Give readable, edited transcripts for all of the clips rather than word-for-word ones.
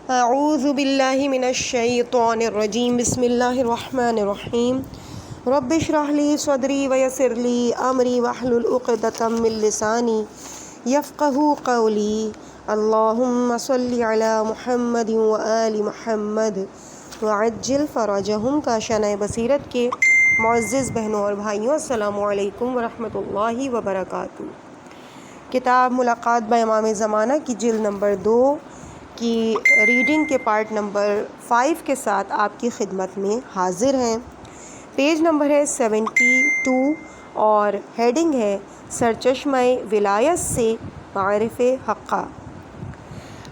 اعوذ باللہ من الشیطان الرجیم بسم اللہ الرحمن الرحیم رب اشرح لی صدری ویسر لی امری واحلل عقدۃ من لسانی یفقہوا قولی اللہم صلی علی محمد وآل محمد وعجل فرجہم کا شانہ بصیرت کے معزز بہنوں اور بھائیوں، السلام علیکم ورحمۃ اللہ وبرکاتہ۔ کتاب ملاقات با امام زمانہ کی جلد نمبر 2 کی ریڈنگ کے پارٹ نمبر 5 کے ساتھ آپ کی خدمت میں حاضر ہیں۔ پیج نمبر ہے 72 اور ہیڈنگ ہے سرچشمہ ولایت سے معارف حقہ۔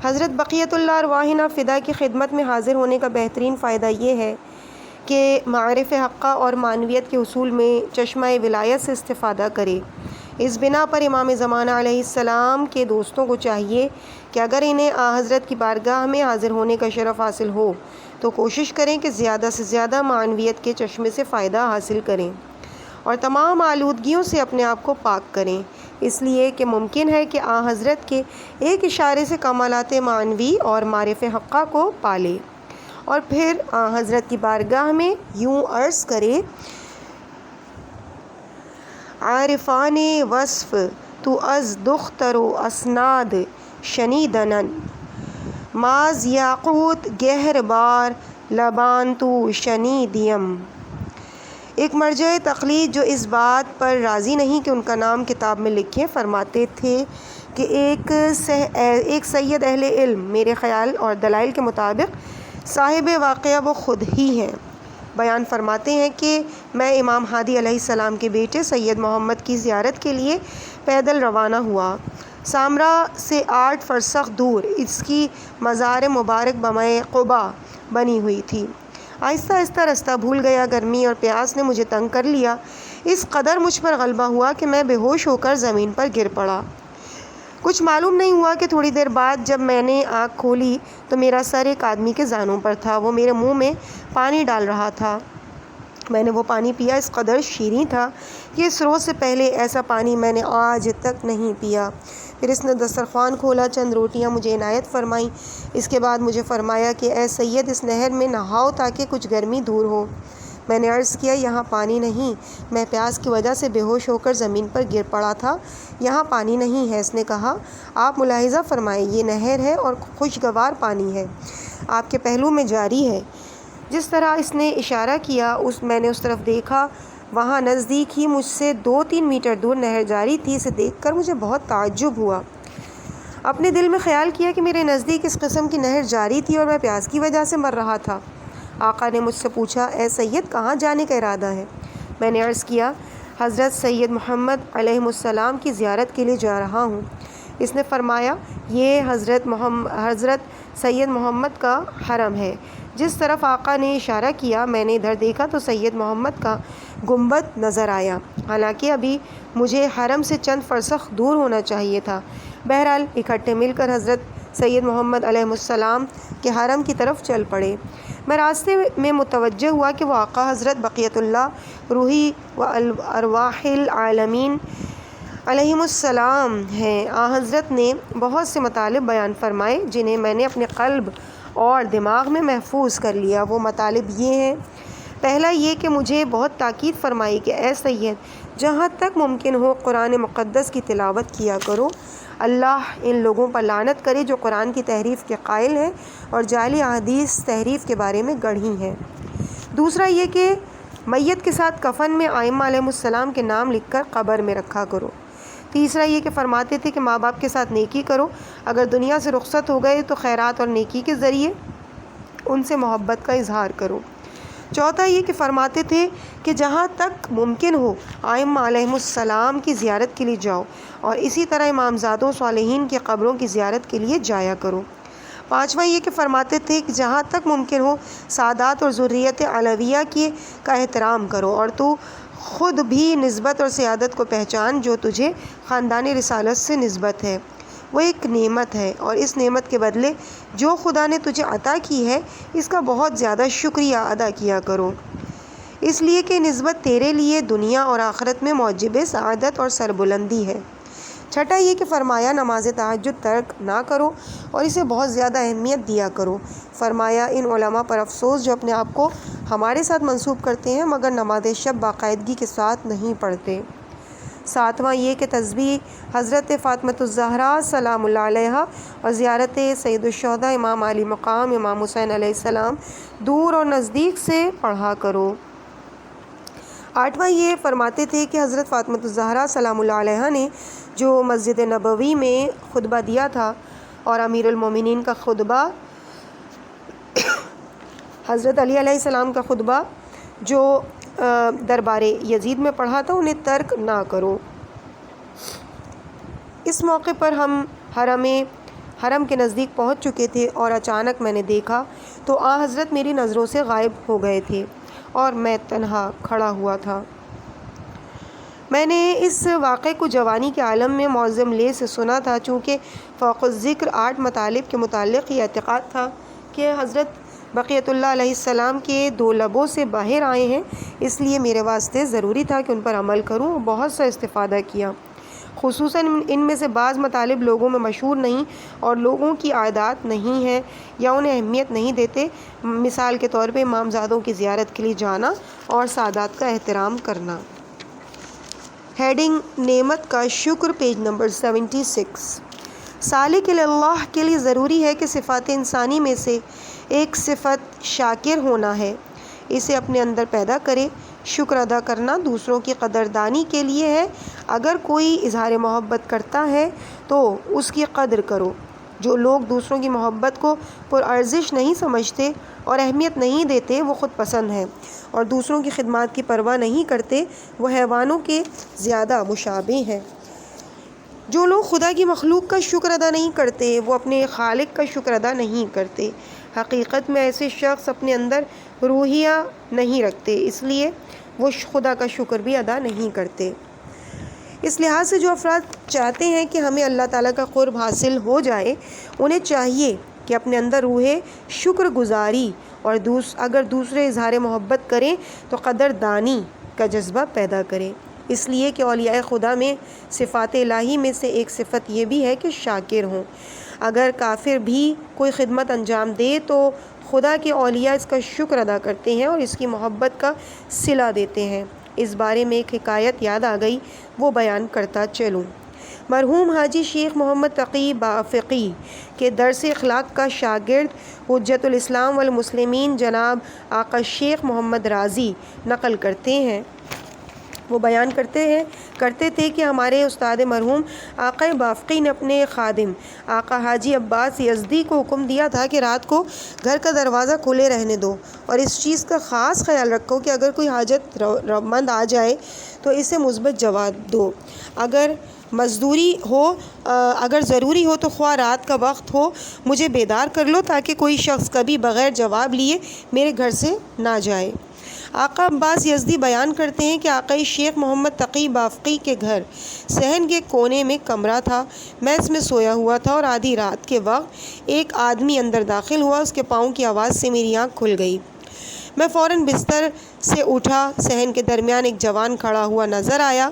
حضرت بقیت اللہ ارواحنا فدا کی خدمت میں حاضر ہونے کا بہترین فائدہ یہ ہے کہ معارف حقہ اور معنویت کے اصول میں چشمہ ولایت سے استفادہ کرے۔ اس بنا پر امام زمانہ علیہ السلام کے دوستوں کو چاہیے کہ اگر انہیں حضرت کی بارگاہ میں حاضر ہونے کا شرف حاصل ہو تو کوشش کریں کہ زیادہ سے زیادہ معنویت کے چشمے سے فائدہ حاصل کریں اور تمام آلودگیوں سے اپنے آپ کو پاک کریں، اس لیے کہ ممکن ہے کہ حضرت کے ایک اشارے سے کمالات معنوی اور معارف حقہ کو پالے اور پھر حضرت کی بارگاہ میں یوں عرض کرے: عارفان وصف تو از دختر و اسناد شنیدنن ماز یاقوت گہر بار لبان تو شنیدیم۔ ایک مرجع تقلید جو اس بات پر راضی نہیں کہ ان کا نام کتاب میں لکھیں، فرماتے تھے کہ ایک سید اہل علم، میرے خیال اور دلائل کے مطابق صاحب واقعہ وہ خود ہی ہیں، بیان فرماتے ہیں کہ میں امام ہادی علیہ السلام کے بیٹے سید محمد کی زیارت کے لیے پیدل روانہ ہوا۔ سامرا سے 8 فرسخ دور اس کی مزار مبارک بمائے قبا بنی ہوئی تھی۔ آہستہ آہستہ رستہ بھول گیا، گرمی اور پیاس نے مجھے تنگ کر لیا، اس قدر مجھ پر غلبہ ہوا کہ میں بے ہوش ہو کر زمین پر گر پڑا۔ کچھ معلوم نہیں ہوا کہ تھوڑی دیر بعد جب میں نے آنکھ کھولی تو میرا سر ایک آدمی کے زانوں پر تھا، وہ میرے منہ میں پانی ڈال رہا تھا۔ میں نے وہ پانی پیا، اس قدر شیریں تھا کہ اس روز سے پہلے ایسا پانی میں نے آج تک نہیں پیا۔ پھر اس نے دسترخوان کھولا، چند روٹیاں مجھے عنایت فرمائیں، اس کے بعد مجھے فرمایا کہ اے سید، اس نہر میں نہاؤ تاکہ کچھ گرمی دور ہو۔ میں نے عرض کیا: یہاں پانی نہیں، میں پیاس کی وجہ سے بے ہوش ہو کر زمین پر گر پڑا تھا، یہاں پانی نہیں ہے۔ اس نے کہا: آپ ملاحظہ فرمائیں، یہ نہر ہے اور خوشگوار پانی ہے، آپ کے پہلو میں جاری ہے۔ جس طرح اس نے اشارہ کیا میں نے اس طرف دیکھا، وہاں نزدیک ہی مجھ سے 2-3 میٹر دور نہر جاری تھی۔ اسے دیکھ کر مجھے بہت تعجب ہوا، اپنے دل میں خیال کیا کہ میرے نزدیک اس قسم کی نہر جاری تھی اور میں پیاس کی وجہ سے مر رہا تھا۔ آقا نے مجھ سے پوچھا: اے سید، کہاں جانے کا ارادہ ہے؟ میں نے عرض کیا: حضرت سید محمد علیہ السلام کی زیارت کے لیے جا رہا ہوں۔ اس نے فرمایا: یہ حضرت سید محمد کا حرم ہے۔ جس طرف آقا نے اشارہ کیا میں نے ادھر دیکھا تو سید محمد کا گنبد نظر آیا، حالانکہ ابھی مجھے حرم سے چند فرسخ دور ہونا چاہیے تھا۔ بہرحال اکٹھے مل کر حضرت سید محمد علیہ السلام کے حرم کی طرف چل پڑے۔ میں راستے میں متوجہ ہوا کہ وہ آقا حضرت بقیت اللہ روحی و ارواح العالمین علیہ السلام ہیں۔ حضرت نے بہت سے مطالب بیان فرمائے جنہیں میں نے اپنے قلب اور دماغ میں محفوظ کر لیا۔ وہ مطالب یہ ہیں: پہلا یہ کہ مجھے بہت تاکید فرمائی کہ اے سید، جہاں تک ممکن ہو قرآن مقدس کی تلاوت کیا کرو۔ اللہ ان لوگوں پر لعنت کرے جو قرآن کی تحریف کے قائل ہیں اور جعلی احادیث تحریف کے بارے میں گڑھی ہیں۔ دوسرا یہ کہ میت کے ساتھ کفن میں ائمہ علیہ السلام کے نام لکھ کر قبر میں رکھا کرو۔ تیسرا یہ کہ فرماتے تھے کہ ماں باپ کے ساتھ نیکی کرو، اگر دنیا سے رخصت ہو گئے تو خیرات اور نیکی کے ذریعے ان سے محبت کا اظہار کرو۔ چوتھا یہ کہ فرماتے تھے کہ جہاں تک ممکن ہو ائمہ علیہ السلام کی زیارت کے لیے جاؤ اور اسی طرح امامزادوں صالحین کی قبروں کی زیارت کے لیے جایا کرو۔ پانچواں یہ کہ فرماتے تھے کہ جہاں تک ممکن ہو سادات اور ذریت علویہ کا احترام کرو اور تو خود بھی نسبت اور سیادت کو پہچان جو تجھے خاندان رسالت سے نسبت ہے، وہ ایک نعمت ہے اور اس نعمت کے بدلے جو خدا نے تجھے عطا کی ہے اس کا بہت زیادہ شکریہ ادا کیا کرو، اس لیے کہ نسبت تیرے لیے دنیا اور آخرت میں موجب سعادت اور سربلندی ہے۔ چھٹا یہ کہ فرمایا نماز تہجد ترک نہ کرو اور اسے بہت زیادہ اہمیت دیا کرو۔ فرمایا ان علماء پر افسوس جو اپنے آپ کو ہمارے ساتھ منسوب کرتے ہیں مگر نماز شب باقاعدگی کے ساتھ نہیں پڑھتے۔ ساتواں یہ کہ تسبیح حضرت فاطمۃ الزہرا سلام اللہ علیہا اور زیارت سید الشہداء امام علی مقام امام حسین علیہ السلام دور اور نزدیک سے پڑھا کرو۔ آٹھواں یہ فرماتے تھے کہ حضرت فاطمۃ الزہرا سلام اللہ علیہا نے جو مسجد نبوی میں خطبہ دیا تھا اور امیر المومنین کا خطبہ حضرت علی علیہ السلام کا خطبہ جو دربار یزید میں پڑھا تھا انہیں ترک نہ کرو۔ اس موقع پر ہم حرم کے نزدیک پہنچ چکے تھے اور اچانک میں نے دیکھا تو آن حضرت میری نظروں سے غائب ہو گئے تھے اور میں تنہا کھڑا ہوا تھا۔ میں نے اس واقعے کو جوانی کے عالم میں معظم لے سے سنا تھا، چونکہ فوق الذکر 8 مطالب کے متعلق یہ اعتقاد تھا کہ حضرت بقیت اللہ علیہ السلام کے 2 لبوں سے باہر آئے ہیں، اس لیے میرے واسطے ضروری تھا کہ ان پر عمل کروں اور بہت سا استفادہ کیا۔ خصوصاً ان میں سے بعض مطالب لوگوں میں مشہور نہیں اور لوگوں کی عادات نہیں ہیں یا انہیں اہمیت نہیں دیتے، مثال کے طور پہ امامزادوں کی زیارت کے لیے جانا اور سادات کا احترام کرنا۔ ہیڈنگ نعمت کا شکر، پیج نمبر 76۔ سالک اللہ کے لیے ضروری ہے کہ صفات انسانی میں سے ایک صفت شاکر ہونا ہے، اسے اپنے اندر پیدا کرے۔ شکر ادا کرنا دوسروں کی قدردانی کے لیے ہے۔ اگر کوئی اظہار محبت کرتا ہے تو اس کی قدر کرو۔ جو لوگ دوسروں کی محبت کو پرارزش نہیں سمجھتے اور اہمیت نہیں دیتے وہ خود پسند ہیں اور دوسروں کی خدمات کی پرواہ نہیں کرتے، وہ حیوانوں کے زیادہ مشابہ ہیں۔ جو لوگ خدا کی مخلوق کا شکر ادا نہیں کرتے وہ اپنے خالق کا شکر ادا نہیں کرتے۔ حقیقت میں ایسے شخص اپنے اندر روحیہ نہیں رکھتے، اس لیے وہ خدا کا شکر بھی ادا نہیں کرتے۔ اس لحاظ سے جو افراد چاہتے ہیں کہ ہمیں اللہ تعالیٰ کا قرب حاصل ہو جائے انہیں چاہیے کہ اپنے اندر روح شکر گزاری اور اگر دوسرے اظہار محبت کریں تو قدردانی کا جذبہ پیدا کریں۔ اس لیے کہ اولیاء خدا میں صفات الہی میں سے ایک صفت یہ بھی ہے کہ شاکر ہوں۔ اگر کافر بھی کوئی خدمت انجام دے تو خدا کے اولیاء اس کا شکر ادا کرتے ہیں اور اس کی محبت کا صلہ دیتے ہیں۔ اس بارے میں ایک حکایت یاد آ گئی، وہ بیان کرتا چلوں۔ مرحوم حاجی شیخ محمد تقی بافقی کے درس اخلاق کا شاگرد حجت الاسلام والمسلمین جناب آقا شیخ محمد رازی نقل کرتے ہیں، وہ بیان کرتے تھے کہ ہمارے استاد مرحوم آقا بافقی نے اپنے خادم آقا حاجی عباس یزدی کو حکم دیا تھا کہ رات کو گھر کا دروازہ کھلے رہنے دو اور اس چیز کا خاص خیال رکھو کہ اگر کوئی حاجت مند آ جائے تو اسے مثبت جواب دو۔ اگر ضروری ہو تو خواہ رات کا وقت ہو مجھے بیدار کر لو تاکہ کوئی شخص کبھی بغیر جواب لیے میرے گھر سے نہ جائے۔ آقا عباس یزدی بیان کرتے ہیں کہ آقا شیخ محمد تقی بافقی کے گھر صحن کے کونے میں کمرہ تھا، میں اس میں سویا ہوا تھا اور آدھی رات کے وقت ایک آدمی اندر داخل ہوا، اس کے پاؤں کی آواز سے میری آنکھ کھل گئی۔ میں فوراً بستر سے اٹھا، صحن کے درمیان ایک جوان کھڑا ہوا نظر آیا،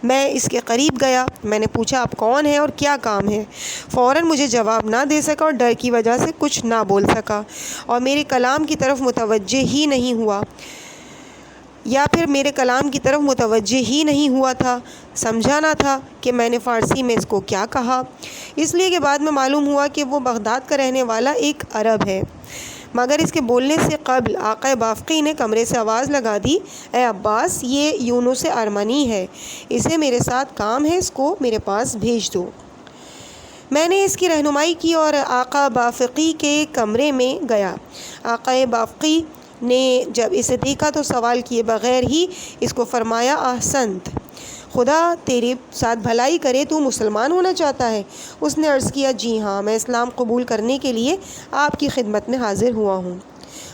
میں اس کے قریب گیا، میں نے پوچھا آپ کون ہیں اور کیا کام ہے؟ فوراً مجھے جواب نہ دے سکا اور ڈر کی وجہ سے کچھ نہ بول سکا اور میرے کلام کی طرف متوجہ ہی نہیں ہوا تھا۔ سمجھا نہ تھا کہ میں نے فارسی میں اس کو کیا کہا، اس لیے کہ بعد میں معلوم ہوا کہ وہ بغداد کا رہنے والا ایک عرب ہے۔ مگر اس کے بولنے سے قبل آقا بافقی نے کمرے سے آواز لگا دی، اے عباس، یہ یونس ارمنی ہے، اسے میرے ساتھ کام ہے، اس کو میرے پاس بھیج دو۔ میں نے اس کی رہنمائی کی اور آقا بافقی کے کمرے میں گیا۔ آقا بافقی نے جب اسے دیکھا تو سوال کیے بغیر ہی اس کو فرمایا، احسنت، خدا تیرے ساتھ بھلائی کرے، تو مسلمان ہونا چاہتا ہے؟ اس نے عرض کیا، جی ہاں، میں اسلام قبول کرنے کے لیے آپ کی خدمت میں حاضر ہوا ہوں۔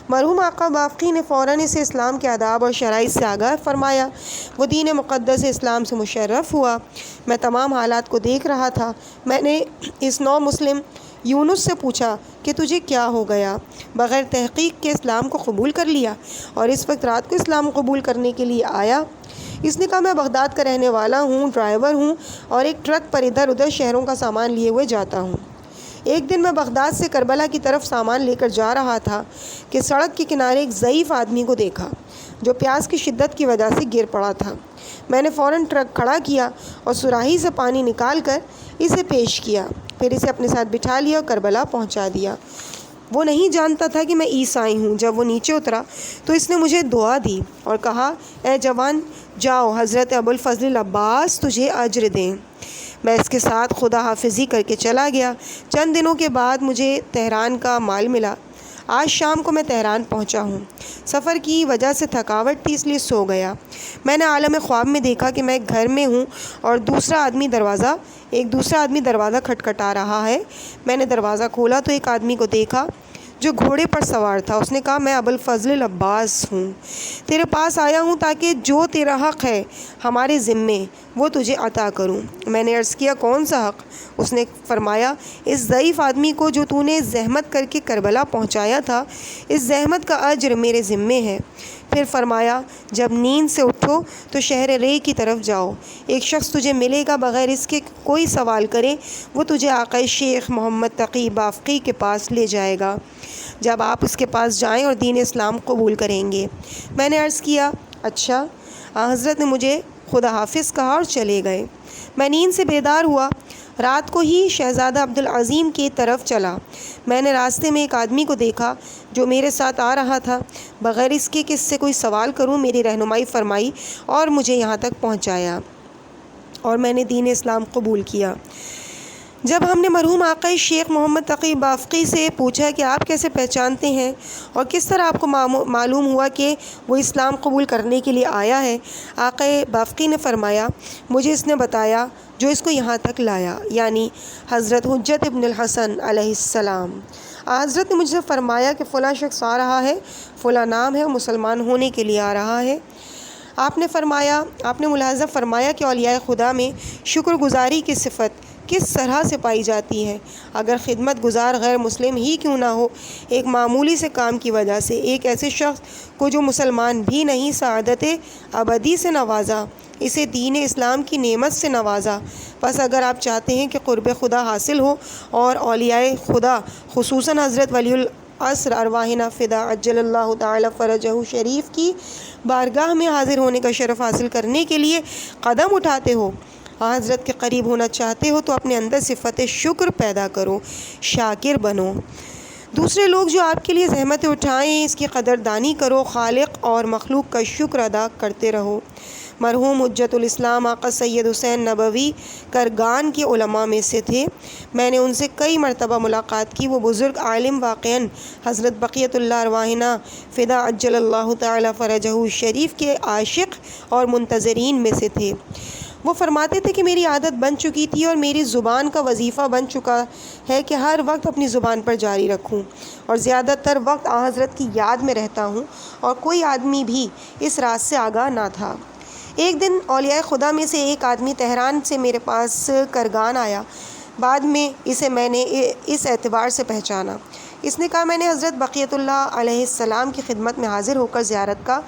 مرحوم آقا بافقی نے فوراً اسے اسلام کے آداب اور شرائط سے آگاہ فرمایا، وہ دین مقدس اسلام سے مشرف ہوا۔ میں تمام حالات کو دیکھ رہا تھا۔ میں نے اس نو مسلم یونس سے پوچھا کہ تجھے کیا ہو گیا؟ بغیر تحقیق کے اسلام کو قبول کر لیا اور اس وقت رات کو اسلام قبول کرنے کے لیے آیا؟ اس نے کہا میں بغداد کا رہنے والا ہوں، ڈرائیور ہوں اور ایک ٹرک پر ادھر ادھر شہروں کا سامان لیے ہوئے جاتا ہوں۔ ایک دن میں بغداد سے کربلا کی طرف سامان لے کر جا رہا تھا کہ سڑک کے کنارے ایک ضعیف آدمی کو دیکھا جو پیاس کی شدت کی وجہ سے گر پڑا تھا۔ میں نے فوراً ٹرک کھڑا کیا اور سراہی سے پانی نکال کر اسے پیش کیا، پھر اسے اپنے ساتھ بٹھا لیا اور کربلا پہنچا دیا۔ وہ نہیں جانتا تھا کہ میں عیسائی ہوں۔ جب وہ نیچے اترا تو اس نے مجھے دعا دی اور کہا، اے جوان، جاؤ، حضرت ابوالفضل العباس تجھے اجر دیں۔ میں اس کے ساتھ خدا حافظی کر کے چلا گیا۔ چند دنوں کے بعد مجھے تہران کا مال ملا۔ آج شام کو میں تہران پہنچا ہوں۔ سفر کی وجہ سے تھکاوٹ تھی، اس لیے سو گیا۔ میں نے عالم خواب میں دیکھا کہ میں ایک گھر میں ہوں اور ایک دوسرا آدمی دروازہ کھٹکھٹا رہا ہے۔ میں نے دروازہ کھولا تو ایک آدمی کو دیکھا جو گھوڑے پر سوار تھا۔ اس نے کہا، میں ابوالفضل العباس ہوں، تیرے پاس آیا ہوں تاکہ جو تیرا حق ہے ہمارے ذمے وہ تجھے عطا کروں۔ میں نے عرض کیا، کون سا حق؟ اس نے فرمایا، اس ضعیف آدمی کو جو تو نے زحمت کر کے کربلا پہنچایا تھا، اس زحمت کا اجر میرے ذمے ہے۔ پھر فرمایا، جب نیند سے اٹھو تو شہر رے کی طرف جاؤ، ایک شخص تجھے ملے گا، بغیر اس کے کوئی سوال کرے وہ تجھے آقا شیخ محمد تقی بافقی کے پاس لے جائے گا۔ جب آپ اس کے پاس جائیں اور دین اسلام قبول کریں گے۔ میں نے عرض کیا، اچھا۔ حضرت نے مجھے خدا حافظ کہا اور چلے گئے۔ میں نیند سے بیدار ہوا۔ رات کو ہی شہزادہ عبدالعظیم کی طرف چلا۔ میں نے راستے میں ایک آدمی کو دیکھا جو میرے ساتھ آ رہا تھا، بغیر اس کے کہ اس سے کوئی سوال کروں میری رہنمائی فرمائی اور مجھے یہاں تک پہنچایا، اور میں نے دین اسلام قبول کیا۔ جب ہم نے مرحوم آقا شیخ محمد تقی بافقی سے پوچھا کہ آپ کیسے پہچانتے ہیں اور کس طرح آپ کو معلوم ہوا کہ وہ اسلام قبول کرنے کے لیے آیا ہے، آقا بافقی نے فرمایا، مجھے اس نے بتایا جو اس کو یہاں تک لایا، یعنی حضرت حجت ابن الحسن علیہ السلام۔ حضرت نے مجھ سے فرمایا کہ فلاں شخص آ رہا ہے، فلاں نام ہے، مسلمان ہونے کے لیے آ رہا ہے۔ آپ نے ملاحظہ فرمایا کہ اولیاء خدا میں شکر گزاری کی صفت کس طرح سے پائی جاتی ہے۔ اگر خدمت گزار غیر مسلم ہی کیوں نہ ہو، ایک معمولی سے کام کی وجہ سے ایک ایسے شخص کو جو مسلمان بھی نہیں سعادت ابدی سے نوازا، اسے دین اسلام کی نعمت سے نوازا۔ بس اگر آپ چاہتے ہیں کہ قرب خدا حاصل ہو اور اولیاء خدا خصوصاً حضرت ولی العصر ارواحنا فدا عجل اللہ تعالی فرجہ شریف کی بارگاہ میں حاضر ہونے کا شرف حاصل کرنے کے لیے قدم اٹھاتے ہو، حضرت کے قریب ہونا چاہتے ہو، تو اپنے اندر صفت شکر پیدا کرو، شاکر بنو۔ دوسرے لوگ جو آپ کے لیے زحمتیں اٹھائیں اس کی قدردانی کرو، خالق اور مخلوق کا شکر ادا کرتے رہو۔ مرحوم حجت الاسلام آقا سید حسین نبوی کرگان کے علماء میں سے تھے۔ میں نے ان سے کئی مرتبہ ملاقات کی۔ وہ بزرگ عالم واقعاً حضرت بقیت اللہ ارواحنا فدا عجل اللہ تعالی فرجہ شریف کے عاشق اور منتظرین میں سے تھے۔ وہ فرماتے تھے کہ میری عادت بن چکی تھی اور میری زبان کا وظیفہ بن چکا ہے کہ ہر وقت اپنی زبان پر جاری رکھوں، اور زیادہ تر وقت حضرت کی یاد میں رہتا ہوں، اور کوئی آدمی بھی اس راز سے آگاہ نہ تھا۔ ایک دن اولیاء خدا میں سے ایک آدمی تہران سے میرے پاس کرگان آیا۔ بعد میں اسے میں نے اس اعتبار سے پہچانا۔ اس نے کہا، میں نے حضرت بقیت اللہ علیہ السلام کی خدمت میں حاضر ہو کر زیارت کا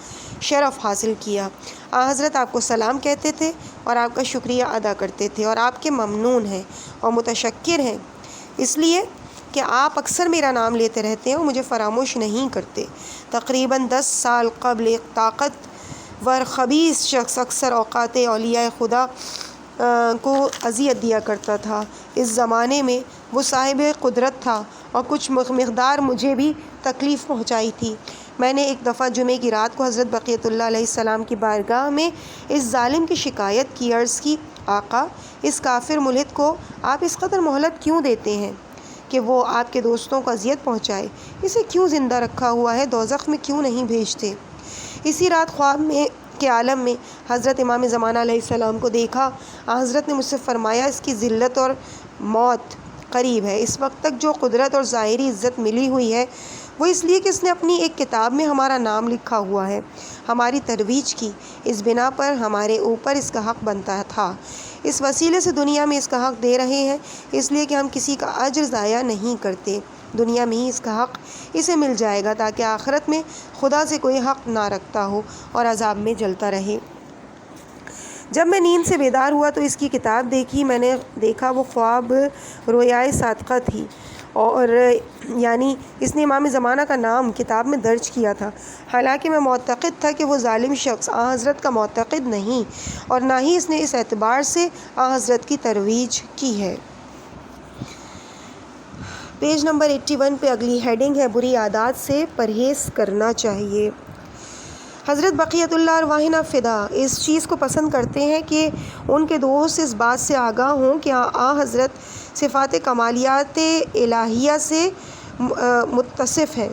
شرف حاصل کیا۔ حضرت آپ کو سلام کہتے تھے اور آپ کا شکریہ ادا کرتے تھے، اور آپ کے ممنون ہیں اور متشکر ہیں، اس لیے کہ آپ اکثر میرا نام لیتے رہتے ہیں اور مجھے فراموش نہیں کرتے۔ تقریباً 10 سال قبل ایک طاقتور خبیث شخص اکثر اوقات اولیاء خدا کو اذیت دیا کرتا تھا۔ اس زمانے میں وہ صاحب قدرت تھا اور کچھ مقدار مجھے بھی تکلیف پہنچائی تھی۔ میں نے ایک دفعہ جمعے کی رات کو حضرت بقیت اللہ علیہ السلام کی بارگاہ میں اس ظالم کی شکایت کی، عرض کی، آقا، اس کافر ملحد کو آپ اس قدر مہلت کیوں دیتے ہیں کہ وہ آپ کے دوستوں کو اذیت پہنچائے؟ اسے کیوں زندہ رکھا ہوا ہے؟ دوزخ میں کیوں نہیں بھیجتے؟ اسی رات خواب میں کے عالم میں حضرت امام زمانہ علیہ السلام کو دیکھا۔ حضرت نے مجھ سے فرمایا، اس کی ذلت اور موت قریب ہے۔ اس وقت تک جو قدرت اور ظاہری عزت ملی ہوئی ہے وہ اس لیے کہ اس نے اپنی ایک کتاب میں ہمارا نام لکھا ہوا ہے، ہماری ترویج کی، اس بنا پر ہمارے اوپر اس کا حق بنتا تھا۔ اس وسیلے سے دنیا میں اس کا حق دے رہے ہیں، اس لیے کہ ہم کسی کا اجر ضائع نہیں کرتے۔ دنیا میں ہی اس کا حق اسے مل جائے گا تاکہ آخرت میں خدا سے کوئی حق نہ رکھتا ہو اور عذاب میں جلتا رہے۔ جب میں نیند سے بیدار ہوا تو اس کی کتاب دیکھی. میں نے دیکھا وہ خواب رویائے صادقہ تھی، اور یعنی اس نے امام زمانہ کا نام کتاب میں درج کیا تھا، حالانکہ میں معتقد تھا کہ وہ ظالم شخص حضرت کا معتقد نہیں، اور نہ ہی اس نے اس اعتبار سے حضرت کی ترویج کی ہے. پیج نمبر 81 پہ اگلی ہیڈنگ ہے بری عادات سے پرہیز کرنا چاہیے. حضرت بقیت اللہ ارواحنا فدا اس چیز کو پسند کرتے ہیں کہ ان کے دوست اس بات سے آگاہ ہوں کہ حضرت صفات کمالیات الہیہ سے متصف ہیں.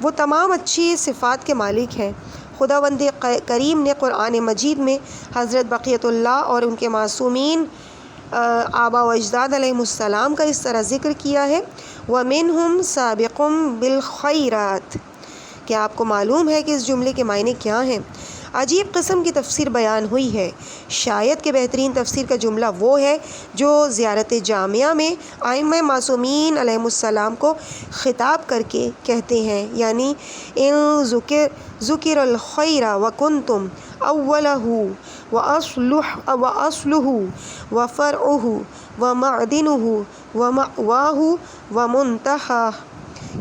وہ تمام اچھی صفات کے مالک ہیں. خداوند کریم نے قرآن مجید میں حضرت بقیت اللہ اور ان کے معصومین آبا و اجداد علیہم السلام کا اس طرح ذکر کیا ہے، وَمِنْهُمْ سَابِقٌ بِالْخَيْرَاتِ. کیا آپ کو معلوم ہے کہ اس جملے کے معنی کیا ہیں؟ عجیب قسم کی تفسیر بیان ہوئی ہے. شاید کہ بہترین تفسیر کا جملہ وہ ہے جو زیارت جامعہ میں ائمہ معصومین علیہم السلام کو خطاب کر کے کہتے ہیں، یعنی ان ذکر الخیر وکنتم اولہ واصلہ وفرعہ ومعدنہ ومأواہ ومنتہاہ.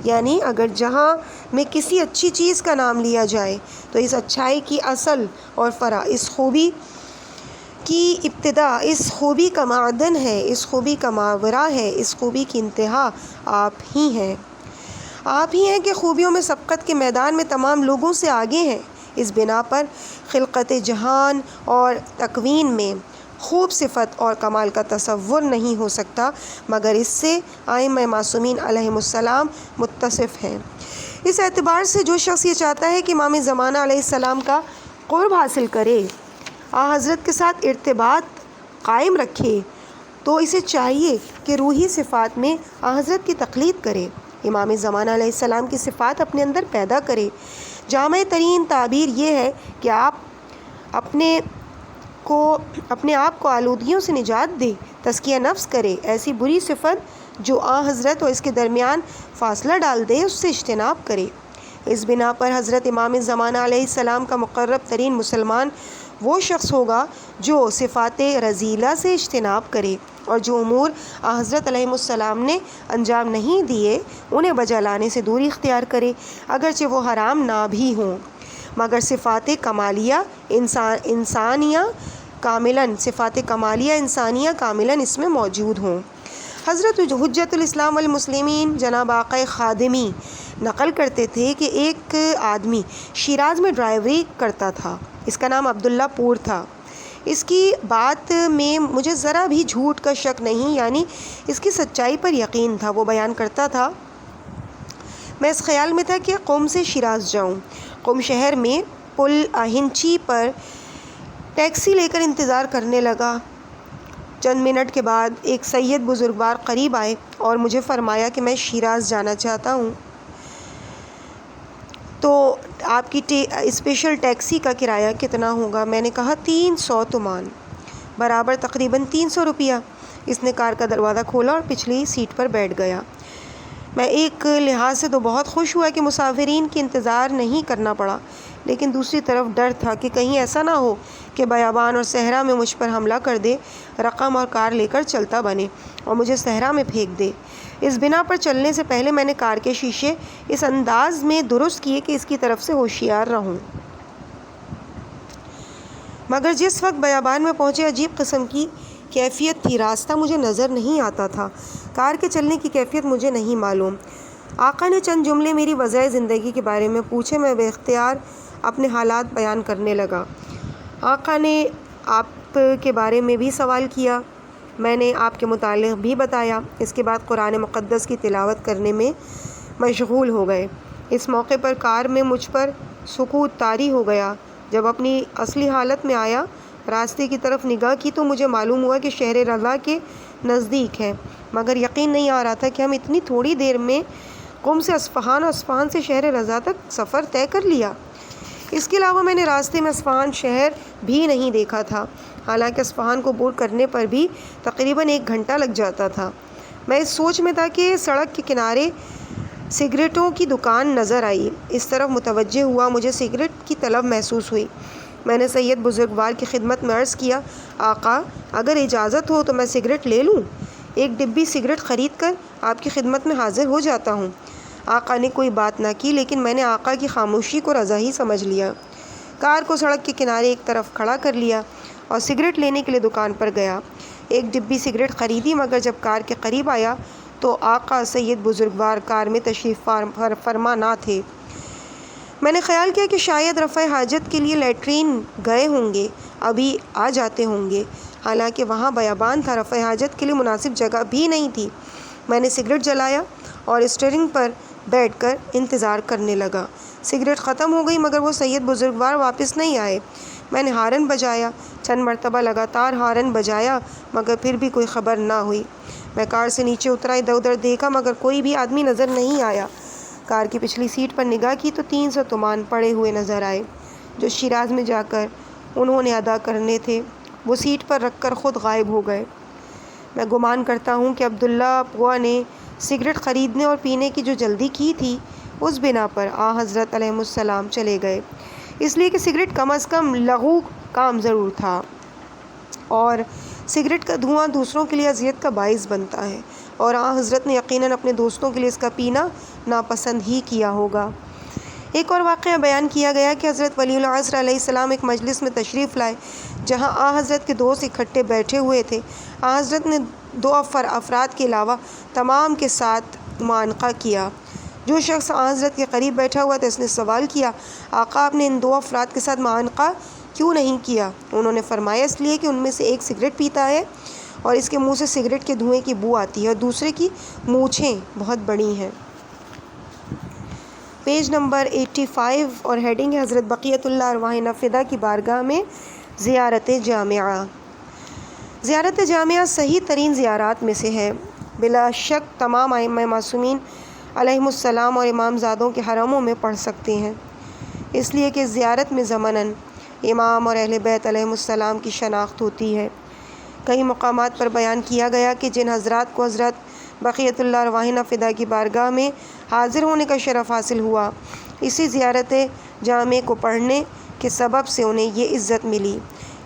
یعنی اگر جہاں میں کسی اچھی چیز کا نام لیا جائے تو اس اچھائی کی اصل اور فرع، اس خوبی کی ابتدا، اس خوبی کا معدن ہے، اس خوبی کا ماورا ہے، اس خوبی کی انتہا آپ ہی ہیں. آپ ہی ہیں کہ خوبیوں میں سبقت کے میدان میں تمام لوگوں سے آگے ہیں. اس بنا پر خلقت جہان اور تکوین میں خوب صفت اور کمال کا تصور نہیں ہو سکتا مگر اس سے ائمہ معصومین علیہم السلام متصف ہیں. اس اعتبار سے جو شخص یہ چاہتا ہے کہ امام زمانہ علیہ السلام کا قرب حاصل کرے، حضرت کے ساتھ ارتباط قائم رکھے، تو اسے چاہیے کہ روحی صفات میں حضرت کی تقلید کرے، امام زمانہ علیہ السلام کی صفات اپنے اندر پیدا کرے. جامع ترین تعبیر یہ ہے کہ آپ اپنے آپ کو آلودگیوں سے نجات دے، تزکیہ نفس کرے. ایسی بری صفت جو حضرت اور اس کے درمیان فاصلہ ڈال دے اس سے اجتناب کرے. اس بنا پر حضرت امام زمانہ علیہ السلام کا مقرب ترین مسلمان وہ شخص ہوگا جو صفات رذیلہ سے اجتناب کرے اور جو امور حضرت علیہ السلام نے انجام نہیں دیے انہیں بجا لانے سے دوری اختیار کرے، اگرچہ وہ حرام نہ بھی ہوں، مگر صفات کمالیہ انسانیہ کاملاً اس میں موجود ہوں. حضرت حجت الاسلام والمسلمین جناب آقا خادمی نقل کرتے تھے کہ ایک آدمی شیراز میں ڈرائیوری کرتا تھا، اس کا نام عبداللہ پور تھا. اس کی بات میں مجھے ذرا بھی جھوٹ کا شک نہیں، یعنی اس کی سچائی پر یقین تھا. وہ بیان کرتا تھا، میں اس خیال میں تھا کہ قم سے شیراز جاؤں. قم شہر میں پل ہنچی پر ٹیکسی لے کر انتظار کرنے لگا. چند منٹ کے بعد ایک سید بزرگوار قریب آئے اور مجھے فرمایا کہ میں شیراز جانا چاہتا ہوں، تو آپ کی اسپیشل ٹیکسی کا کرایہ کتنا ہوگا؟ میں نے کہا 300 تومان برابر تقریباً 300 روپیہ. اس نے کار کا دروازہ کھولا اور پچھلی سیٹ پر بیٹھ گیا. میں ایک لحاظ سے تو بہت خوش ہوا کہ مسافرین کی انتظار نہیں کرنا پڑا، لیکن دوسری طرف ڈر تھا کہ کہیں ایسا نہ ہو کہ بیابان اور صحرا میں مجھ پر حملہ کر دے، رقم اور کار لے کر چلتا بنے اور مجھے صحرا میں پھینک دے. اس بنا پر چلنے سے پہلے میں نے کار کے شیشے اس انداز میں درست کیے کہ اس کی طرف سے ہوشیار رہوں. مگر جس وقت بیابان میں پہنچے عجیب قسم کی کیفیت تھی. راستہ مجھے نظر نہیں آتا تھا، کار کے چلنے کی کیفیت مجھے نہیں معلوم. آقا نے چند جملے میری وضع زندگی کے بارے میں پوچھے. میں بے اختیار اپنے حالات بیان کرنے لگا. آقا نے آپ کے بارے میں بھی سوال کیا. میں نے آپ کے متعلق بھی بتایا. اس کے بعد قرآن مقدس کی تلاوت کرنے میں مشغول ہو گئے. اس موقع پر کار میں مجھ پر سکوت طاری ہو گیا. جب اپنی اصلی حالت میں آیا، راستے کی طرف نگاہ کی تو مجھے معلوم ہوا کہ شہر رضا کے نزدیک ہے، مگر یقین نہیں آ رہا تھا کہ ہم اتنی تھوڑی دیر میں قم سے اصفہان اور اصفہان سے شہر رضا تک سفر طے کر لیا. اس کے علاوہ میں نے راستے میں اصفہان شہر بھی نہیں دیکھا تھا، حالانکہ اصفہان کو عبور کرنے پر بھی تقریباً 1 گھنٹہ لگ جاتا تھا. میں اس سوچ میں تھا کہ سڑک کے کنارے سگریٹوں کی دکان نظر آئی. اس طرف متوجہ ہوا، مجھے سگریٹ کی طلب محسوس ہوئی. میں نے سید بزرگوار کی خدمت میں عرض کیا، آقا اگر اجازت ہو تو میں سگریٹ لے لوں؟ ایک ڈبی سگریٹ خرید کر آپ کی خدمت میں حاضر ہو جاتا ہوں۔ آقا نے کوئی بات نہ کی، لیکن میں نے آقا کی خاموشی کو رضا ہی سمجھ لیا۔ کار کو سڑک کے کنارے ایک طرف کھڑا کر لیا اور سگریٹ لینے کے لیے دکان پر گیا۔ ایک ڈبی سگریٹ خریدی، مگر جب کار کے قریب آیا تو آقا سید بزرگوار کار میں تشریف فرما نہ تھے۔ میں نے خیال کیا کہ شاید رفع حاجت کے لیے لیٹرین گئے ہوں گے، ابھی آ جاتے ہوں گے، حالانکہ وہاں بیابان تھا، رفع حاجت کے لیے مناسب جگہ بھی نہیں تھی۔ میں نے سگریٹ جلایا اور اسٹیئرنگ پر بیٹھ کر انتظار کرنے لگا۔ سگریٹ ختم ہو گئی، مگر وہ سید بزرگوار واپس نہیں آئے۔ میں نے ہارن بجایا، چند مرتبہ لگاتار ہارن بجایا، مگر پھر بھی کوئی خبر نہ ہوئی۔ میں کار سے نیچے اترا، ادھر ادھر دیکھا، مگر کوئی بھی آدمی نظر نہیں آیا۔ کار کی پچھلی سیٹ پر نگاہ کی تو 300 تومان پڑے ہوئے نظر آئے، جو شیراز میں جا کر انہوں نے ادا کرنے تھے، وہ سیٹ پر رکھ کر خود غائب ہو گئے۔ میں گمان کرتا ہوں کہ عبداللہ پوا نے سگریٹ خریدنے اور پینے کی جو جلدی کی تھی، اس بنا پر حضرت علیہ السلام چلے گئے، اس لیے کہ سگریٹ کم از کم لغو کام ضرور تھا، اور سگریٹ کا دھواں دوسروں کے لیے اذیت کا باعث بنتا ہے، اور حضرت نے یقیناً اپنے دوستوں کے لیے اس کا پینا ناپسند ہی کیا ہوگا۔ ایک اور واقعہ بیان کیا گیا کہ حضرت ولی العصر علیہ السلام ایک مجلس میں تشریف لائے، جہاں حضرت کے دوست اکٹھے بیٹھے ہوئے تھے۔ حضرت نے 2 افراد کے علاوہ تمام کے ساتھ معانقہ کیا۔ جو شخص حضرت کے قریب بیٹھا ہوا تھا، اس نے سوال کیا، آقا آپ نے ان 2 افراد کے ساتھ معانقہ کیوں نہیں کیا؟ انہوں نے فرمایا، اس لیے کہ ان میں سے ایک سگریٹ پیتا ہے اور اس کے منہ سے سگریٹ کے دھوئیں کی بو آتی ہے، اور دوسرے کی مونچھیں بہت بڑی ہیں۔ پیج نمبر 85 اور ہیڈنگ ہے حضرت بقیت اللہ ارواحنا فدا کی بارگاہ میں زیارت جامعہ۔ زیارت جامعہ صحیح ترین زیارات میں سے ہے۔ بلا شک تمام ائمہ معصومین علیہم السلام اور امام زادوں کے حرموں میں پڑھ سکتے ہیں، اس لیے کہ زیارت میں ضمناً امام اور اہل بیت علیہم السلام کی شناخت ہوتی ہے۔ کئی مقامات پر بیان کیا گیا کہ جن حضرات کو حضرت بقیت اللہ ارواحنا فدا کی بارگاہ میں حاضر ہونے کا شرف حاصل ہوا، اسی زیارت جامع کو پڑھنے کے سبب سے انہیں یہ عزت ملی۔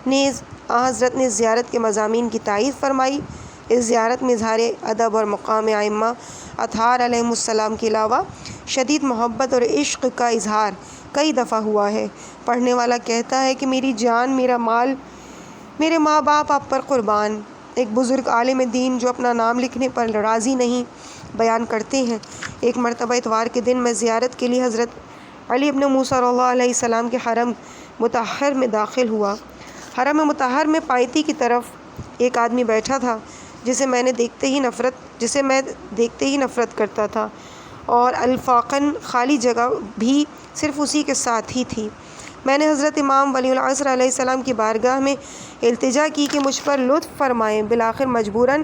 نیز حضرت نے زیارت کے مضامین کی تائید فرمائی۔ اس زیارت میں اظہار ادب اور مقام ائمہ اطہار علیہم السلام کے علاوہ شدید محبت اور عشق کا اظہار کئی دفعہ ہوا ہے۔ پڑھنے والا کہتا ہے کہ میری جان، میرا مال، میرے ماں باپ آپ پر قربان۔ ایک بزرگ عالم دین جو اپنا نام لکھنے پر راضی نہیں، بیان کرتے ہیں، ایک مرتبہ اتوار کے دن میں زیارت کے لیے حضرت علی ابن موسیٰ رضی اللہ علیہ السلام کے حرم مطہر میں داخل ہوا۔ حرم مطہر میں پایتی کی طرف ایک آدمی بیٹھا تھا جسے میں دیکھتے ہی نفرت کرتا تھا، اور الفاقاً خالی جگہ بھی صرف اسی کے ساتھ ہی تھی۔ میں نے حضرت امام ولی العصر علیہ السلام کی بارگاہ میں التجا کی کہ مجھ پر لطف فرمائیں۔ بالآخر مجبوراً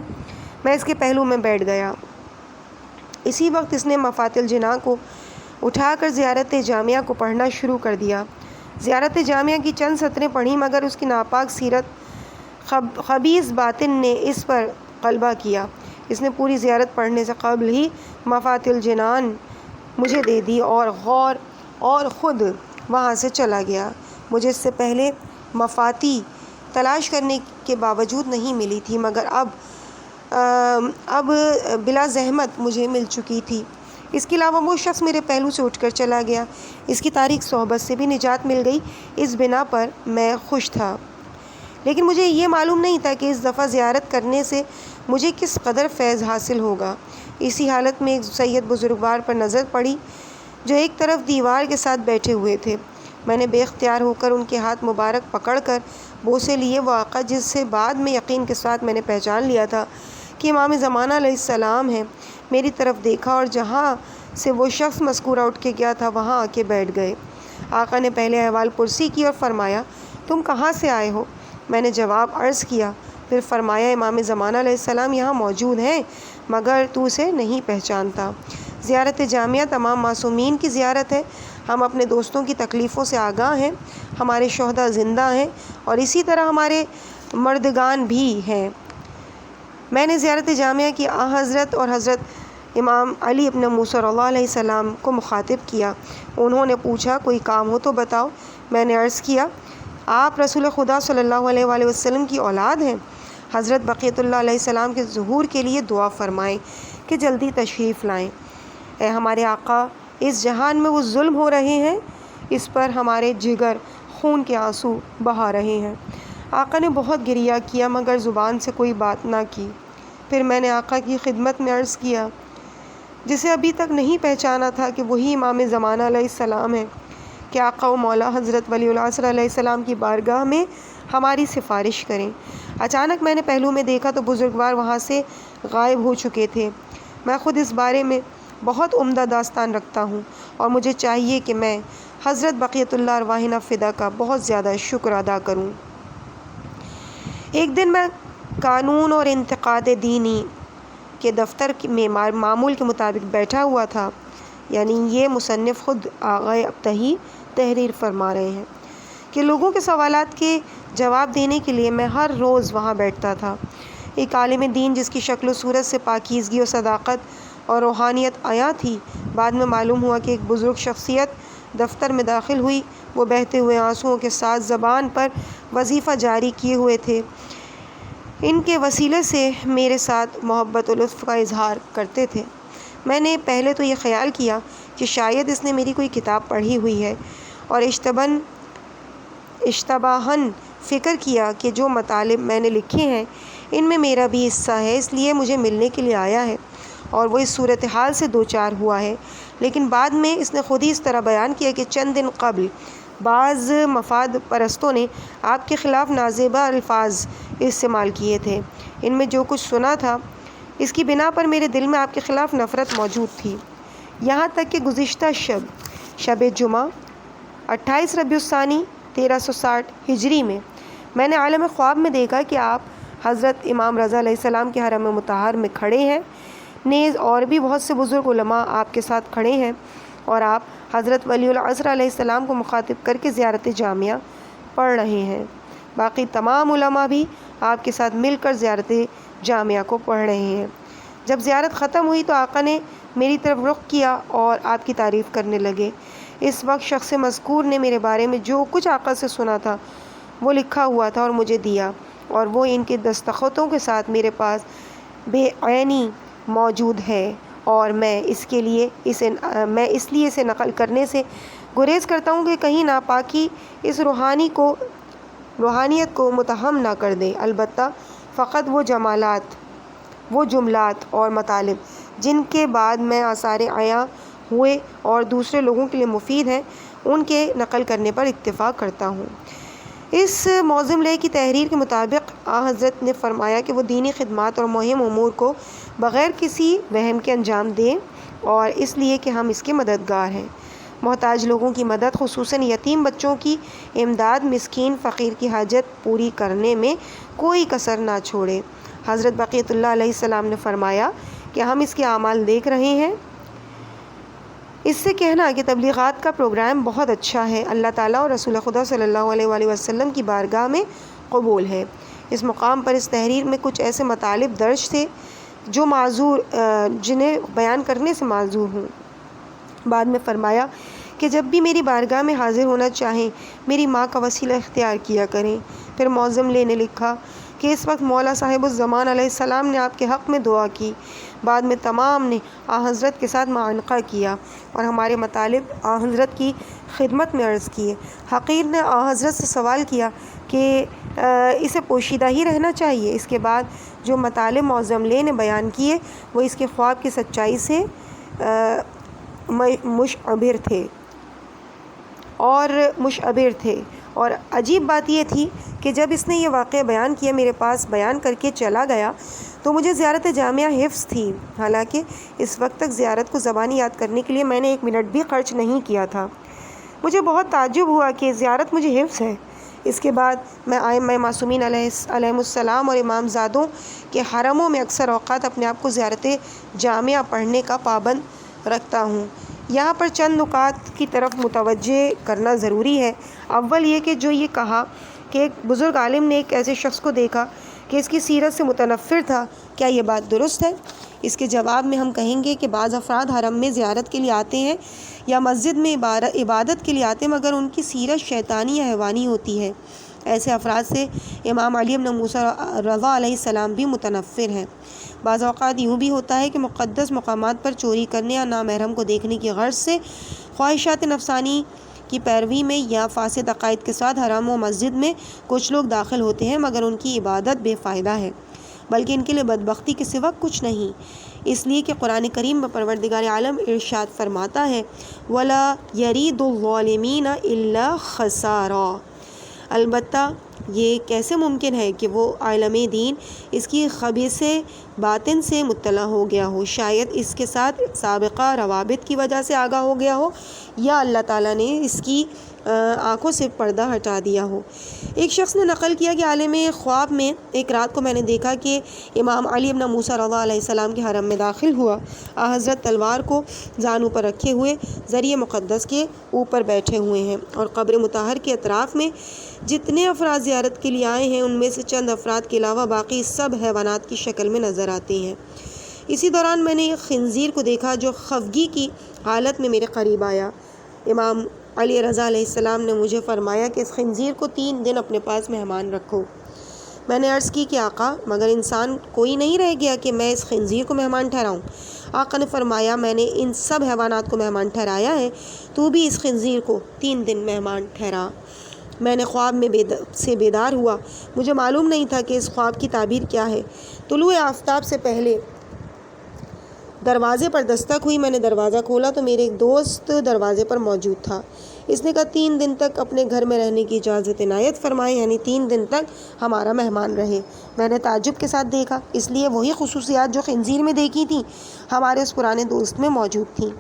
میں اس کے پہلو میں بیٹھ گیا۔ اسی وقت اس نے مفاتح الجناح کو اٹھا کر زیارت جامعہ کو پڑھنا شروع کر دیا۔ زیارت جامعہ کی چند سطریں پڑھیں، مگر اس کی ناپاک سیرت خبیث باطن نے اس پر غلبہ کیا۔ اس نے پوری زیارت پڑھنے سے قبل ہی مفاتح الجنان مجھے دے دی اور خود وہاں سے چلا گیا۔ مجھے اس سے پہلے مفاتیح تلاش کرنے کے باوجود نہیں ملی تھی، مگر اب بلا زحمت مجھے مل چکی تھی۔ اس کے علاوہ وہ شخص میرے پہلو سے اٹھ کر چلا گیا۔ اس کی تاریک صحبت سے بھی نجات مل گئی، اس بنا پر میں خوش تھا۔ لیکن مجھے یہ معلوم نہیں تھا کہ اس دفعہ زیارت کرنے سے مجھے کس قدر فیض حاصل ہوگا۔ اسی حالت میں ایک سید بزرگوار پر نظر پڑی جو ایک طرف دیوار کے ساتھ بیٹھے ہوئے تھے۔ میں نے بے اختیار ہو کر ان کے ہاتھ مبارک پکڑ کر بوسے لیے۔ وہ آقا جس سے بعد میں یقین کے ساتھ میں نے پہچان لیا تھا کہ امام زمانہ علیہ السلام ہیں، میری طرف دیکھا اور جہاں سے وہ شخص مذکورہ اٹھ کے گیا تھا وہاں آ کے بیٹھ گئے۔ آقا نے پہلے احوال پرسی کی اور فرمایا، تم کہاں سے آئے ہو؟ میں نے جواب عرض کیا۔ پھر فرمایا، امام زمانہ علیہ السلام یہاں موجود ہیں، مگر تو اسے نہیں پہچانتا۔ زیارت جامعہ تمام معصومین کی زیارت ہے۔ ہم اپنے دوستوں کی تکلیفوں سے آگاہ ہیں، ہمارے شہداء زندہ ہیں اور اسی طرح ہمارے مردگان بھی ہیں۔ میں نے زیارت جامعہ کی حضرت اور حضرت امام علی ابن موسیٰ رضی اللہ علیہ السلام کو مخاطب کیا۔ انہوں نے پوچھا، کوئی کام ہو تو بتاؤ۔ میں نے عرض کیا آپ رسول خدا صلی اللہ علیہ وآلہ وسلم کی اولاد ہیں۔ حضرت بقیۃ اللہ علیہ السلام کے ظہور کے لیے دعا فرمائیں کہ جلدی تشریف لائیں۔ اے ہمارے آقا، اس جہان میں وہ ظلم ہو رہے ہیں، اس پر ہمارے جگر خون کے آنسو بہا رہے ہیں۔ آقا نے بہت گریہ کیا مگر زبان سے کوئی بات نہ کی۔ پھر میں نے آقا کی خدمت میں عرض کیا، جسے ابھی تک نہیں پہچانا تھا کہ وہی امام زمانہ علیہ السلام ہے، کہ آقا و مولا حضرت ولی العصر علیہ السلام کی بارگاہ میں ہماری سفارش کریں۔ اچانک میں نے پہلو میں دیکھا تو بزرگوار وہاں سے غائب ہو چکے تھے۔ میں خود اس بارے میں بہت عمدہ داستان رکھتا ہوں اور مجھے چاہیے کہ میں حضرت بقیۃ اللہ ارواحنا فدا کا بہت زیادہ شکر ادا کروں۔ ایک دن میں قانون اور انتقاد دینی کے دفتر میں معمول کے مطابق بیٹھا ہوا تھا، یعنی یہ مصنف خود آغائے ابتہی تحریر فرما رہے ہیں کہ لوگوں کے سوالات کے جواب دینے کے لیے میں ہر روز وہاں بیٹھتا تھا۔ ایک عالم دین جس کی شکل و صورت سے پاکیزگی و صداقت اور روحانیت عیاں تھی، بعد میں معلوم ہوا کہ ایک بزرگ شخصیت دفتر میں داخل ہوئی۔ وہ بہتے ہوئے آنسوؤں کے ساتھ زبان پر وظیفہ جاری کیے ہوئے تھے۔ ان کے وسیلے سے میرے ساتھ محبت و لطف کا اظہار کرتے تھے۔ میں نے پہلے تو یہ خیال کیا کہ شاید اس نے میری کوئی کتاب پڑھی ہوئی ہے، اور اشتباہاً فکر کیا کہ جو مطالب میں نے لکھے ہیں ان میں میرا بھی حصہ ہے، اس لیے مجھے ملنے کے لیے آیا ہے اور وہ اس صورتحال سے دوچار ہوا ہے۔ لیکن بعد میں اس نے خود ہی اس طرح بیان کیا کہ چند دن قبل بعض مفاد پرستوں نے آپ کے خلاف نازیبہ الفاظ استعمال کیے تھے۔ ان میں جو کچھ سنا تھا اس کی بنا پر میرے دل میں آپ کے خلاف نفرت موجود تھی، یہاں تک کہ گزشتہ شب جمعہ 28 ربیع الثانی 1360 ہجری میں نے عالم خواب میں دیکھا کہ آپ حضرت امام رضا علیہ السلام کے حرم مطہر میں کھڑے ہیں، نیز اور بھی بہت سے بزرگ علماء آپ کے ساتھ کھڑے ہیں، اور آپ حضرت ولی العصر علیہ السلام کو مخاطب کر کے زیارت جامعہ پڑھ رہے ہیں۔ باقی تمام علماء بھی آپ کے ساتھ مل کر زیارت جامعہ کو پڑھ رہے ہیں۔ جب زیارت ختم ہوئی تو آقا نے میری طرف رخ کیا اور آپ کی تعریف کرنے لگے۔ اس وقت شخص مذکور نے میرے بارے میں جو کچھ آقا سے سنا تھا وہ لکھا ہوا تھا اور مجھے دیا، اور وہ ان کے دستخطوں کے ساتھ میرے پاس بے عینی موجود ہے، اور میں اس لیے اسے نقل کرنے سے گریز کرتا ہوں کہ کہیں ناپاکی اس روحانیت کو متہم نہ کر دے۔ البتہ فقط وہ جملات اور مطالب جن کے بعد میں آثار عیاں ہوئے اور دوسرے لوگوں کے لیے مفید ہیں ان کے نقل کرنے پر اکتفا کرتا ہوں۔ اس موزم لے کی تحریر کے مطابق حضرت نے فرمایا کہ وہ دینی خدمات اور مہم امور کو بغیر کسی وہم کے انجام دیں، اور اس لیے کہ ہم اس کے مددگار ہیں۔ محتاج لوگوں کی مدد، خصوصاً یتیم بچوں کی امداد، مسکین فقیر کی حاجت پوری کرنے میں کوئی کسر نہ چھوڑے۔ حضرت بقیۃ اللہ علیہ السلام نے فرمایا کہ ہم اس کے اعمال دیکھ رہے ہیں، اس سے کہنا کہ تبلیغات کا پروگرام بہت اچھا ہے، اللہ تعالیٰ اور رسول خدا صلی اللہ علیہ وآلہ وسلم کی بارگاہ میں قبول ہے۔ اس مقام پر اس تحریر میں کچھ ایسے مطالب درج تھے جو جنہیں بیان کرنے سے معذور ہوں۔ بعد میں فرمایا کہ جب بھی میری بارگاہ میں حاضر ہونا چاہیں میری ماں کا وسیلہ اختیار کیا کریں۔ پھر موزم نے لکھا کہ اس وقت مولا صاحب الزمان علیہ السلام نے آپ کے حق میں دعا کی۔ بعد میں تمام نے حضرت کے ساتھ معانقہ کیا اور ہمارے مطالب حضرت کی خدمت میں عرض کیے۔ حقیر نے حضرت سے سوال کیا کہ اسے پوشیدہ ہی رہنا چاہیے۔ اس کے بعد جو مطالب موزم نے بیان کیے وہ اس کے خواب کی سچائی سے مشعبر تھے، اور عجیب بات یہ تھی کہ جب اس نے یہ واقعہ بیان کیا، میرے پاس بیان کر کے چلا گیا، تو مجھے زیارت جامعہ حفظ تھی، حالانکہ اس وقت تک زیارت کو زبانی یاد کرنے کے لیے میں نے 1 منٹ بھی خرچ نہیں کیا تھا۔ مجھے بہت تعجب ہوا کہ زیارت مجھے حفظ ہے۔ اس کے بعد میں ائمہ معصومین علیہم السلام اور امام زادوں کے حرموں میں اکثر اوقات اپنے آپ کو زیارت جامعہ پڑھنے کا پابند رکھتا ہوں۔ یہاں پر چند نکات کی طرف متوجہ کرنا ضروری ہے۔ اول یہ کہ جو یہ کہا کہ ایک بزرگ عالم نے ایک ایسے شخص کو دیکھا کہ اس کی سیرت سے متنفر تھا، کیا یہ بات درست ہے؟ اس کے جواب میں ہم کہیں گے کہ بعض افراد حرم میں زیارت کے لیے آتے ہیں یا مسجد میں عبادت کے لیے آتے ہیں، مگر ان کی سیرت شیطانی یا حیوانی ہوتی ہے۔ ایسے افراد سے امام علی بن موسیٰ رضا علیہ السلام بھی متنفر ہیں۔ بعض اوقات یوں بھی ہوتا ہے کہ مقدس مقامات پر چوری کرنے یا نامحرم کو دیکھنے کی غرض سے خواہشات نفسانی کی پیروی میں یا فاسد عقائد کے ساتھ حرم و مسجد میں کچھ لوگ داخل ہوتے ہیں، مگر ان کی عبادت بے فائدہ ہے، بلکہ ان کے لیے بدبختی کے سوا کچھ نہیں۔ اس لیے کہ قرآن کریم میں پروردگار عالم ارشاد فرماتا ہے وَلَا يَرِيدُ الظَّالِمِينَ إِلَّا خَسَارًا۔ البتہ یہ کیسے ممکن ہے کہ وہ عالم دین اس کی خبیث باطن سے مطلع ہو گیا ہو، شاید اس کے ساتھ سابقہ روابط کی وجہ سے آگاہ ہو گیا ہو، یا اللہ تعالیٰ نے اس کی آنکھوں سے پردہ ہٹا دیا ہو۔ ایک شخص نے نقل کیا کہ عالم خواب میں ایک رات کو میں نے دیکھا کہ امام علی بن موسیٰ رضا علیہ السلام کے حرم میں داخل ہوا۔ حضرت تلوار کو زانو پر رکھے ہوئے ذریعہ مقدس کے اوپر بیٹھے ہوئے ہیں، اور قبر مطہر کے اطراف میں جتنے افراد زیارت کے لیے آئے ہیں ان میں سے چند افراد کے علاوہ باقی سب حیوانات کی شکل میں نظر آتے ہیں۔ اسی دوران میں نے ایک خنزیر کو دیکھا جو خفگی کی حالت میں میرے قریب آیا۔ امام علی رضا علیہ السلام نے مجھے فرمایا کہ اس خنزیر کو 3 دن اپنے پاس مہمان رکھو۔ میں نے عرض کی کہ آقا، مگر انسان کوئی نہیں رہ گیا کہ میں اس خنزیر کو مہمان ٹھہراؤں؟ آقا نے فرمایا میں نے ان سب حیوانات کو مہمان ٹھہرایا ہے، تو بھی اس خنزیر کو 3 دن مہمان ٹھہرا۔ میں نے خواب میں بیدار ہوا، مجھے معلوم نہیں تھا کہ اس خواب کی تعبیر کیا ہے۔ طلوع آفتاب سے پہلے دروازے پر دستک ہوئی، میں نے دروازہ کھولا تو میرے ایک دوست دروازے پر موجود تھا۔ اس نے کہا 3 دن تک اپنے گھر میں رہنے کی اجازت عنایت فرمائے، یعنی 3 دن تک ہمارا مہمان رہے۔ میں نے تعجب کے ساتھ دیکھا، اس لیے وہی خصوصیات جو خنزیر میں دیکھی تھیں ہمارے اس پرانے دوست میں موجود تھیں۔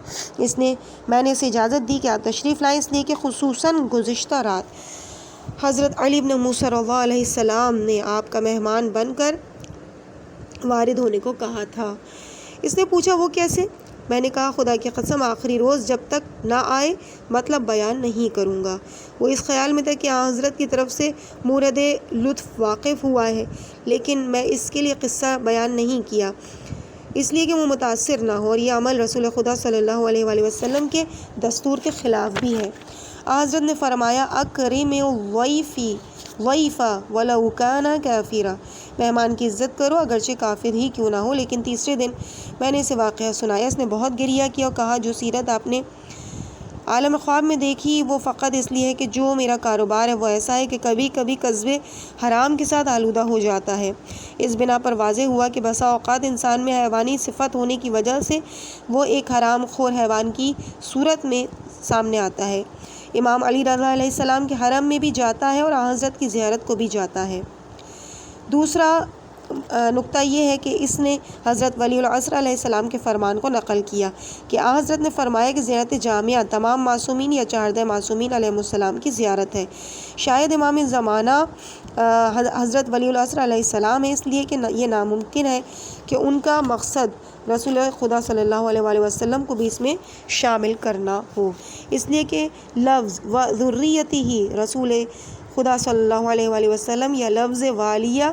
میں نے اسے اجازت دی کہ آپ تشریف لائیں، اس لیے کہ خصوصاً گزشتہ رات حضرت علی بن موسیٰ رضا علیہ السلام نے آپ کا مہمان بن کر وارد ہونے کو کہا تھا۔ اس نے پوچھا وہ کیسے؟ میں نے کہا خدا کی قسم آخری روز جب تک نہ آئے مطلب بیان نہیں کروں گا۔ وہ اس خیال میں تھا کہ حضرت کی طرف سے مورد لطف واقف ہوا ہے، لیکن میں اس کے لیے قصہ بیان نہیں کیا، اس لیے کہ وہ متاثر نہ ہو، اور یہ عمل رسول خدا صلی اللہ علیہ وآلہ وسلم کے دستور کے خلاف بھی ہے۔ حضرت نے فرمایا اکرم ضیفا ولو کان کافرا، مہمان کی عزت کرو اگرچہ کافر ہی کیوں نہ ہو۔ لیکن تیسرے دن میں نے اسے واقعہ سنایا، اس نے بہت گریہ کیا اور کہا جو سیرت آپ نے عالم خواب میں دیکھی وہ فقط اس لیے ہے کہ جو میرا کاروبار ہے وہ ایسا ہے کہ کبھی کبھی قصب حرام کے ساتھ آلودہ ہو جاتا ہے۔ اس بنا پر واضح ہوا کہ بسا اوقات انسان میں حیوانی صفت ہونے کی وجہ سے وہ ایک حرام خور حیوان کی صورت میں سامنے آتا ہے۔ امام علی رضا علیہ السلام کے حرم میں بھی جاتا ہے اور حضرت کی زیارت کو بھی جاتا ہے۔ دوسرا نقطہ یہ ہے کہ اس نے حضرت ولی العصر علیہ السلام کے فرمان کو نقل کیا کہ حضرت نے فرمایا کہ زیارت جامعہ تمام معصومین یا 14 معصومین علیہ السلام کی زیارت ہے۔ شاید امام زمانہ حضرت ولی العصر علیہ السلام ہے، اس لیے کہ یہ ناممکن ہے کہ ان کا مقصد رسول خدا صلی اللہ علیہ وآلہ وسلم کو بھی اس میں شامل کرنا ہو، اس لیے کہ لفظ و ذریتہ ہی رسول خدا صلی اللہ علیہ وآلہ وسلم یا لفظ والیہ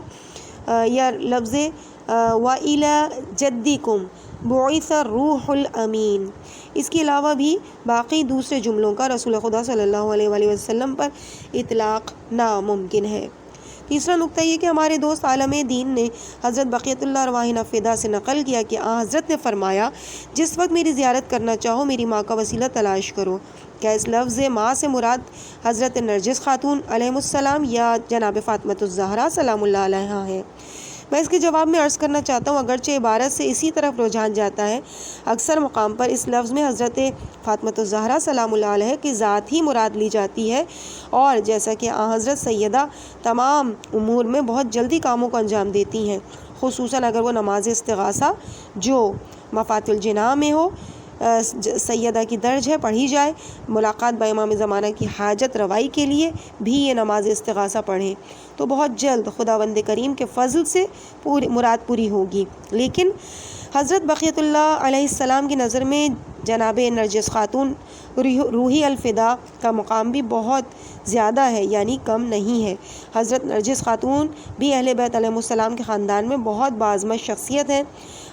یا لفظ وَإِلَى جَدِّكُمْ بُعِثَ الرُّوحُ الْأَمِينُ، اس کے علاوہ بھی باقی دوسرے جملوں کا رسول خدا صلی اللہ علیہ وآلہ وسلم پر اطلاق ناممکن ہے۔ تیسرا نقطہ یہ کہ ہمارے دوست عالم دین نے حضرت بقیت اللہ ارواحنا فدا سے نقل کیا کہ حضرت نے فرمایا جس وقت میری زیارت کرنا چاہو میری ماں کا وسیلہ تلاش کرو۔ کیا اس لفظ ماں سے مراد حضرت نرجس خاتون علیہ السلام یا جناب فاطمۃ الزہرا سلام اللہ علیہا ہے؟ میں اس کے جواب میں عرض کرنا چاہتا ہوں اگرچہ عبارت سے اسی طرف رجحان جاتا ہے، اکثر مقام پر اس لفظ میں حضرت فاطمۃ الزہرا سلام اللہ علیہ کی ذات ہی مراد لی جاتی ہے، اور جیسا کہ حضرت سیدہ تمام امور میں بہت جلدی کاموں کو انجام دیتی ہیں، خصوصاً اگر وہ نماز استغاثہ جو مفاتیح الجناح میں ہو سیدہ کی درج ہے پڑھی جائے، ملاقات با امام زمانہ کی حاجت روائی کے لیے بھی یہ نماز استغاثہ پڑھیں تو بہت جلد خداوند کریم کے فضل سے مراد پوری ہوگی۔ لیکن حضرت بقیت اللہ علیہ السلام کی نظر میں جناب نرجس خاتون روحی الفدا کا مقام بھی بہت زیادہ ہے، یعنی کم نہیں ہے۔ حضرت نرجس خاتون بھی اہل بیت علیہ السلام کے خاندان میں بہت باعظمت شخصیت ہے۔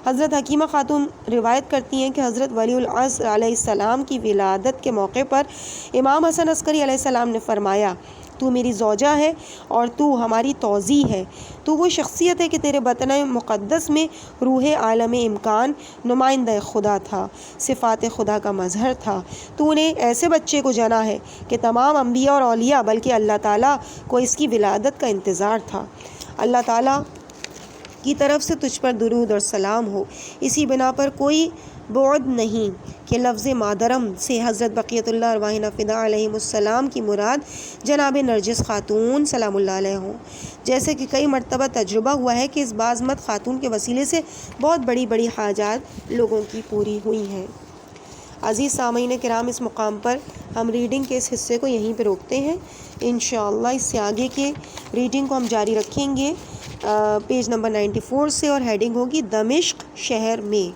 حضرت حکیمہ خاتون روایت کرتی ہیں کہ حضرت ولی العصر علیہ السلام کی ولادت کے موقع پر امام حسن عسکری علیہ السلام نے فرمایا، تو میری زوجہ ہے اور تو ہماری توضیع ہے، تو وہ شخصیت ہے کہ تیرے بطن مقدس میں روح عالم امکان نمائندہ خدا تھا، صفات خدا کا مظہر تھا۔ تو نے ایسے بچے کو جنا ہے کہ تمام انبیاء اور اولیاء بلکہ اللہ تعالیٰ کو اس کی ولادت کا انتظار تھا۔ اللہ تعالیٰ کی طرف سے تجھ پر درود اور سلام ہو۔ اسی بنا پر کوئی بعد نہیں کہ لفظ مادرم سے حضرت بقیت اللہ ارواحنا فدا علیہم السلام کی مراد جناب نرجس خاتون سلام اللہ علیہ ہوں، جیسے کہ کئی مرتبہ تجربہ ہوا ہے کہ اس باعظمت خاتون کے وسیلے سے بہت بڑی بڑی حاجات لوگوں کی پوری ہوئی ہیں۔ عزیز سامعین کرام، اس مقام پر ہم ریڈنگ کے اس حصے کو یہیں پہ روکتے ہیں۔ انشاءاللہ اس سے آگے کے ریڈنگ کو ہم جاری رکھیں گے پیج نمبر 94 سے، اور ہیڈنگ ہوگی دمشق شہر میں۔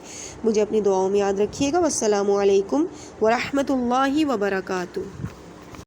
مجھے اپنی دعاؤں میں یاد رکھیے گا۔ والسلام علیکم ورحمۃ اللہ وبرکاتہ۔